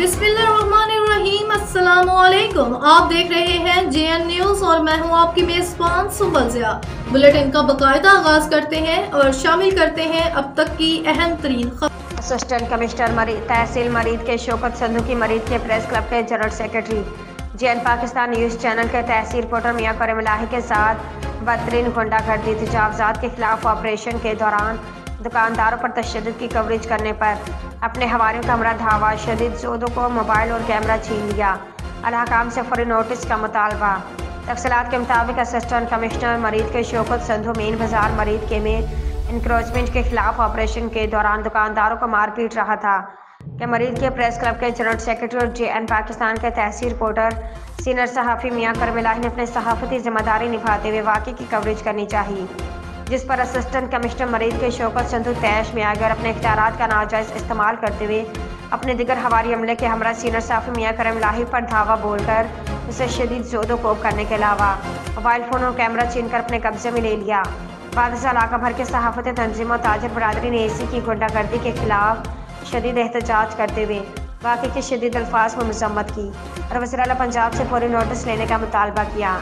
बिस्मिल्लाहिर्रहमानिर्रहीम। अस्सलामुअलैकुम। आप देख रहे हैं JN न्यूज़ और मैं हूं आपकी मेज़बान सुबह ज़िया। बुलेटिन का बाकायदा आगाज करते हैं और शामिल करते हैं अब तक की अहम तरीन खबर। असिस्टेंट कमिश्नर तहसील मरीद के शौकत संधू की मरीद के प्रेस क्लब के general secretary JN Pakistan news channel के तहसील रिपोर्टर मियां करीम इलाही के साथ बदतरीन गुंडागर्दी तजावजात के खिलाफ ऑपरेशन के दौरान दुकानदारों पर तशद्दुद की कवरेज करने पर अपने हवारियों का हमरा धावा शदीद जोदों को मोबाइल और कैमरा छीन लिया। अलहकाम से फौरी नोटिस का मुतालबा। तफसीलात के मुताबिक असिस्टेंट कमिश्नर मरीद के शौकत संधू मेन बाजार मरीद के में इंक्रोचमेंट के खिलाफ ऑपरेशन के दौरान दुकानदारों को मारपीट रहा था कि मरीद के प्रेस क्लब के जनरल सेक्रेटरी और JN पाकिस्तान के तहसील रिपोर्टर सीनियर सहाफ़ी मियां करीम इलाही ने अपनी सहाफ़ती जिम्मेदारी निभाते हुए वाक़े की कवरेज करनी चाहिए, जिस पर असिस्टेंट कमिश्नर मरीद के शौकत संधू तैश में आकर अपने इख्तियारात का नाजायज़ इस्तेमाल करते हुए अपने दिगर हवारी अमले के हमरा सीनियर सहाफ़ी मियां करीम इलाही पर धावा बोलकर उसे शदीद जोदो कोब करने के अलावा मोबाइल फ़ोन और कैमरा छीन कर अपने कब्जे में ले लिया। बाद से इलाका भर के सहाफ़ती तंजीमों ताजर बरादरी ने AC की गुंडागर्दी के खिलाफ शदीद एहतजाज करते हुए वाक़े की शदीद अल्फाज में मज़म्मत की और वज़ीर आला पंजाब से फौरी नोटिस लेने का मुतालबा किया।